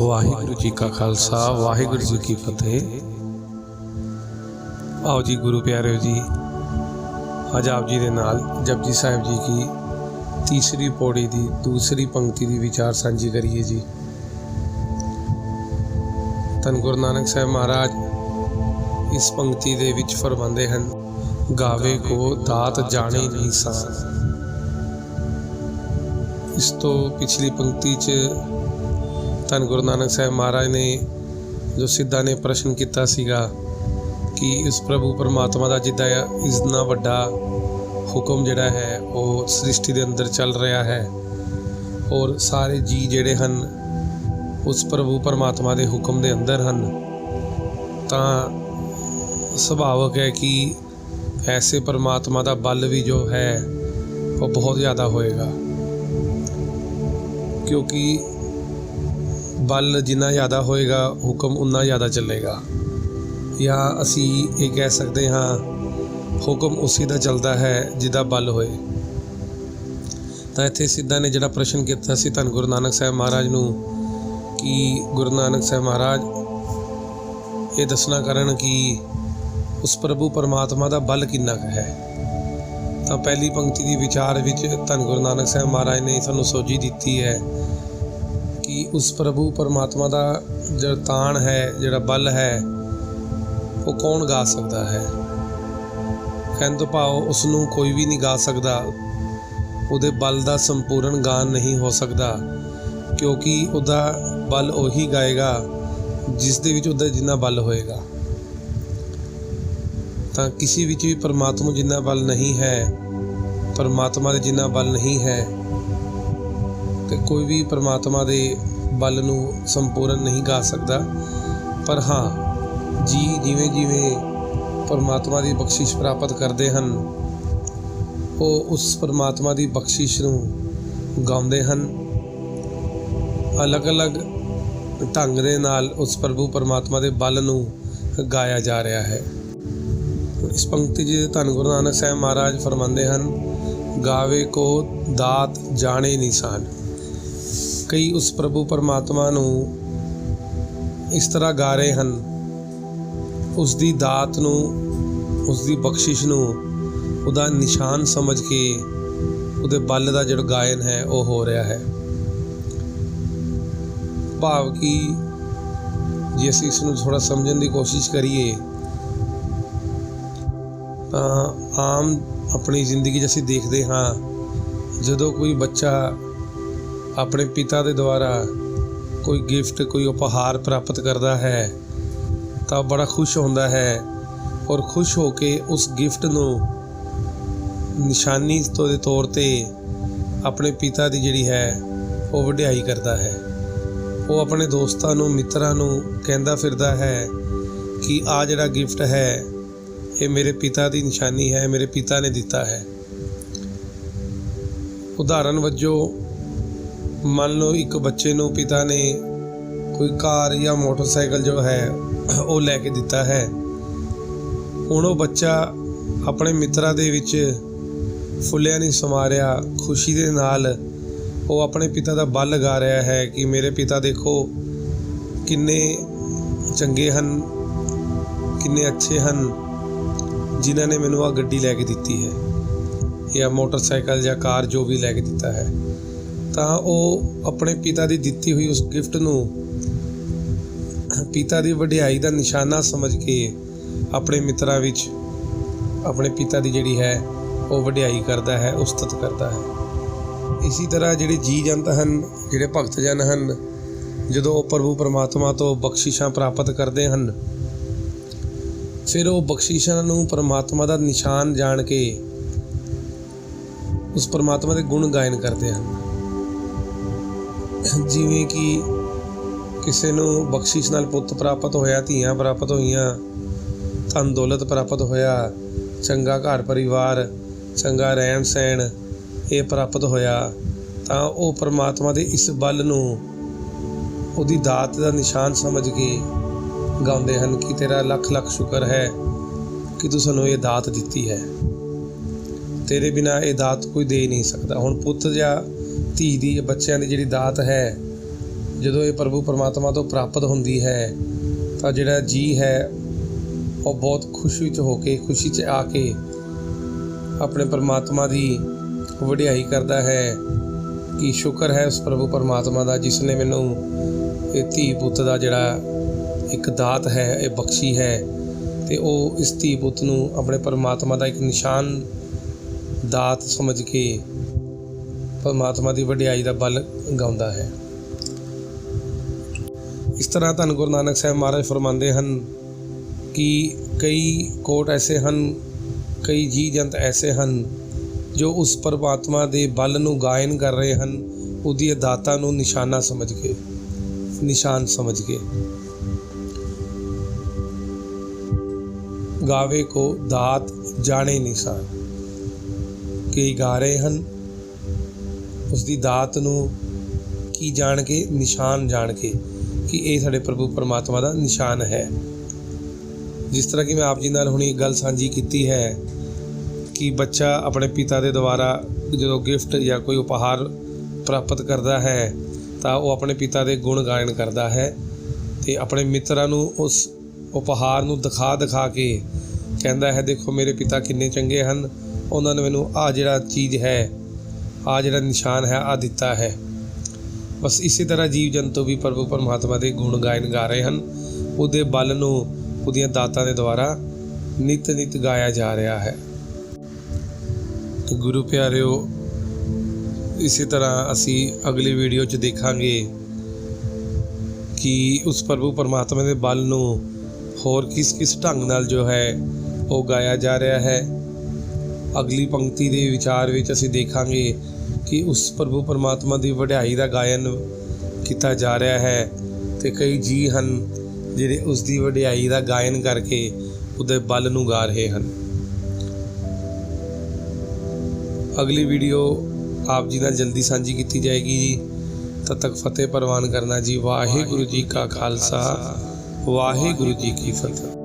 ਵਾਹਿਗੁਰੂ ਜੀ ਕਾ ਖਾਲਸਾ ਵਾਹਿਗੁਰੂ ਜੀ ਕੀ ਫਤਿਹ। आओ जी गुरु प्यारे जी, आज आप जी दे नाल जपजी साहिब जी की तीसरी पौड़ी की दूसरी पंक्ति की विचार साझी करिए जी। धन गुरु नानक साहब महाराज इस पंक्ति दे विच फरमांदे हन, गावे को दात जाने निशान। इस तो पिछली पंक्ति च धन गुरु नानक साहब महाराज ने जो सिद्धा ने प्रश्न किया सीगा कि इस प्रभु परमात्मा का जिद्दां इतना वड्डा हुक्म जिहड़ा है वो सृष्टि के अंदर चल रहा है और सारे जी जिहड़े हन उस प्रभु परमात्मा के हुक्म के अंदर हन, तां सुभावक है कि ऐसे परमात्मा का बल भी जो है वो बहुत ज़्यादा होएगा, क्योंकि बल जिन्ना ज़्यादा होएगा हुक्म उन्ना ज़्यादा चलेगा। या असी ये कह सकते हाँ हुक्म उसी का चलता है जिदा बल होए। तो इत्थे सिद्धा ने जिहड़ा प्रश्न किया सी धन गुरु नानक साहब महाराज नूं कि गुरु नानक साहब महाराज ये दसना करन कि उस प्रभु परमात्मा का बल किन्ना क है। तो पहली पंक्ति की विचार विच धन गुरु नानक साहब महाराज ने सानूं सोझी दिती है कि उस प्रभु परमात्मा का जो ताण है, जिहड़ा बल है, वो कौन गा सकता है। कहने तो भाव उसनूं कोई भी नहीं गा सकता, उहदे बल का संपूर्ण गान नहीं हो सकता, क्योंकि उहदा बल उही गाएगा जिस दे विच उहदा जिन्ना बल होएगा। तां किसी विच भी परमात्मा जिन्ना बल नहीं है, परमात्मा दे जिन्ना बल नहीं है, तो कोई भी परमात्मा दे बल नूं संपूर्ण नहीं गा सकता। पर हाँ जी जिवें जिवें परमात्मा की बख्शिश प्राप्त करते हैं वो उस परमात्मा की बख्शिश नूं गाउंदे हन, अलग अलग ढंग दे नाल उस प्रभु परमात्मा के बल नूं गाया जा रहा है। इस पंक्ति च धन गुरु नानक साहब महाराज फरमाते हैं, गावे को दात जाने निशान। कई उस प्रभु परमात्मा नूं इस तरह गा रहे हैं, उसकी दात नूं, उसकी बख्शिश नूं उहदा निशान समझ के उहदे बल का जो गायन है वो हो रहा है। भाव कि जे असीं इसनूं थोड़ा समझण की कोशिश करिए आम अपनी जिंदगी असीं देखते हाँ, जदों कोई बच्चा अपने पिता के द्वारा कोई गिफ्ट कोई उपहार प्राप्त करता है तो बड़ा खुश होता है और खुश होके उस गिफ्ट नूं निशानी के तौर पे अपने पिता की जिहड़ी है वो वडियाई करता है। वो अपने दोस्तों नूं मित्रां नूं कहंदा फिरदा है कि आ जिहड़ा गिफ्ट है ये मेरे पिता की निशानी है, मेरे पिता ने दिता है। उदाहरण वजों मान लो एक बच्चे नूं पिता ने कोई कार या मोटरसाइकिल जो है वो लैके दिता है। हुण वो बच्चा अपने मित्रा दे विच फुलिया नहीं समा रहा, खुशी दे नाल वो अपने पिता का बल लगा रहा है कि मेरे पिता देखो किन्ने चंगे हन, किन्ने अच्छे हन, जिन्हां ने मैनूं आ गड्डी लैके दिती है या मोटरसाइकिल या कार जो भी लैके दिता है। तां वो अपने पिता की दिती हुई उस गिफ्ट नूं पिता की वडियाई का निशाना समझ के अपने मित्रों विच अपने पिता की जिहड़ी है वो वडियाई करता है, उस्तत करता है। इसी तरह जिहड़े जी जंत हैं, जिहड़े भगत जन हैं, जदों प्रभु परमात्मा तो बख्शिशां प्राप्त करते हैं फिर वो बख्शिशां नूं परमात्मा का निशान जान के उस परमात्मा के गुण गायन करते हैं। जिवें कि किसी नूं बख्शिश नाल पुੱਤ प्राप्त होया, धीआं प्राप्त होईयां, धन दौलत प्राप्त होया, चंगा घर परिवार, चंगा रहन सहन ये प्राप्त होया, तां वो परमात्मा दे इस बल नूं उहदी दात का निशान समझ के गाउंदे हन कि तेरा लख लख शुक्र है कि तू सानूं ये दात दिती है, तेरे बिना ये दात कोई दे नहीं सकता। हुण पुੱਤ या धी दी बच्चों की जिहड़ी दात है ਜਦੋਂ ਇਹ ਪ੍ਰਭੂ ਪਰਮਾਤਮਾ ਤੋਂ ਪ੍ਰਾਪਤ ਹੁੰਦੀ ਹੈ ਤਾਂ ਜਿਹੜਾ ਜੀ ਹੈ ਉਹ ਬਹੁਤ ਖੁਸ਼ੀ 'ਚ ਹੋ ਕੇ, ਖੁਸ਼ੀ 'ਚ ਆ ਕੇ ਆਪਣੇ ਪਰਮਾਤਮਾ ਦੀ ਵਡਿਆਈ ਕਰਦਾ ਹੈ ਕਿ ਸ਼ੁਕਰ ਹੈ ਉਸ ਪ੍ਰਭੂ ਪਰਮਾਤਮਾ ਦਾ ਜਿਸ ਨੇ ਮੈਨੂੰ ਇਹ ਧੀ ਪੁੱਤ ਦਾ ਜਿਹੜਾ ਇੱਕ ਦਾਤ ਹੈ ਇਹ ਬਖਸ਼ੀ ਹੈ। ਅਤੇ ਉਹ ਇਸ ਧੀ ਪੁੱਤ ਨੂੰ ਆਪਣੇ ਪਰਮਾਤਮਾ ਦਾ ਇੱਕ ਨਿਸ਼ਾਨ ਦਾਤ ਸਮਝ ਕੇ ਪਰਮਾਤਮਾ ਦੀ ਵਡਿਆਈ ਦਾ ਬਲ ਗਾਉਂਦਾ ਹੈ। ਇਸ ਤਰ੍ਹਾਂ ਧੰਨ ਗੁਰੂ ਨਾਨਕ ਸਾਹਿਬ ਮਹਾਰਾਜ ਫਰਮਾਉਂਦੇ ਹਨ ਕਿ ਕਈ ਕੋਟ ਐਸੇ ਹਨ, ਕਈ ਜੀਅ ਜੰਤ ਐਸੇ ਹਨ ਜੋ ਉਸ ਪਰਮਾਤਮਾ ਦੇ ਬਲ ਨੂੰ ਗਾਇਨ ਕਰ ਰਹੇ ਹਨ, ਉਹਦੀ ਦਾਤਾਂ ਨੂੰ ਨਿਸ਼ਾਨ ਸਮਝ ਕੇ। ਗਾਵੇ ਕੋ ਦਾਤ ਜਾਣੇ ਨਿਸ਼ਾਨ, ਕਈ ਗਾ ਰਹੇ ਹਨ ਉਸ ਦੀ ਦਾਤ ਨੂੰ ਕੀ ਜਾਣ ਕੇ, ਨਿਸ਼ਾਨ ਜਾਣ ਕੇ ਕਿ ਇਹ ਸਾਡੇ ਪ੍ਰਭੂ ਪਰਮਾਤਮਾ ਦਾ ਨਿਸ਼ਾਨ ਹੈ। ਜਿਸ ਤਰ੍ਹਾਂ ਕਿ ਮੈਂ ਆਪ ਜੀ ਨਾਲ ਹੁਣੀ ਗੱਲ ਸਾਂਝੀ ਕੀਤੀ ਹੈ ਕਿ ਬੱਚਾ ਆਪਣੇ ਪਿਤਾ ਦੇ ਦੁਆਰਾ ਜਦੋਂ ਗਿਫਟ ਜਾਂ ਕੋਈ ਉਪਹਾਰ ਪ੍ਰਾਪਤ ਕਰਦਾ ਹੈ ਤਾਂ ਉਹ ਆਪਣੇ ਪਿਤਾ ਦੇ ਗੁਣ ਗਾਇਨ ਕਰਦਾ ਹੈ ਅਤੇ ਆਪਣੇ ਮਿੱਤਰਾਂ ਨੂੰ ਉਸ ਉਪਹਾਰ ਨੂੰ ਦਿਖਾ ਕੇ ਕਹਿੰਦਾ ਹੈ, ਦੇਖੋ ਮੇਰੇ ਪਿਤਾ ਕਿੰਨੇ ਚੰਗੇ ਹਨ, ਉਹਨਾਂ ਨੇ ਮੈਨੂੰ ਆਹ ਜਿਹੜਾ ਚੀਜ਼ ਹੈ, ਆਹ ਜਿਹੜਾ ਨਿਸ਼ਾਨ ਹੈ ਆਹ ਦਿੱਤਾ ਹੈ। ਬਸ ਇਸੇ ਤਰ੍ਹਾਂ ਜੀਵ ਜੰਤੂ ਵੀ ਪ੍ਰਭੂ ਪਰਮਾਤਮਾ ਦੇ ਗੁਣ ਗਾਇਨ ਗਾ ਰਹੇ ਹਨ, ਉਹਦੇ ਬਲ ਨੂੰ ਉਹਦੀਆਂ ਦਾਤਾਂ ਦੇ ਦੁਆਰਾ ਨਿਤ ਗਾਇਆ ਜਾ ਰਿਹਾ ਹੈ। ਗੁਰੂ ਪਿਆਰਿਓ, ਇਸੇ ਤਰ੍ਹਾਂ ਅਸੀਂ ਅਗਲੀ ਵੀਡੀਓ 'ਚ ਦੇਖਾਂਗੇ ਕਿ ਉਸ ਪ੍ਰਭੂ ਪਰਮਾਤਮਾ ਦੇ ਬਲ ਨੂੰ ਹੋਰ ਕਿਸ ਢੰਗ ਨਾਲ ਜੋ ਹੈ ਉਹ ਗਾਇਆ ਜਾ ਰਿਹਾ ਹੈ। ਅਗਲੀ ਪੰਕਤੀ ਦੇ ਵਿਚਾਰ ਵਿੱਚ ਅਸੀਂ ਦੇਖਾਂਗੇ ਕਿ ਉਸ ਪ੍ਰਭੂ ਪਰਮਾਤਮਾ ਦੀ ਵਡਿਆਈ ਦਾ ਗਾਇਨ ਕੀਤਾ ਜਾ ਰਿਹਾ ਹੈ ਅਤੇ ਕਈ ਜੀਅ ਹਨ ਜਿਹੜੇ ਉਸ ਦੀ ਵਡਿਆਈ ਦਾ ਗਾਇਨ ਕਰਕੇ ਉਹਦੇ ਬਲ ਨੂੰ ਗਾ ਰਹੇ ਹਨ। ਅਗਲੀ ਵੀਡੀਓ ਆਪ ਜੀ ਨਾਲ ਜਲਦੀ ਸਾਂਝੀ ਕੀਤੀ ਜਾਏਗੀ ਜੀ। ਤਦ ਤੱਕ ਫਤਿਹ ਪ੍ਰਵਾਨ ਕਰਨਾ ਜੀ। ਵਾਹਿਗੁਰੂ ਜੀ ਕਾ ਖਾਲਸਾ, ਵਾਹਿਗੁਰੂ ਜੀ ਕੀ ਫਤਿਹ।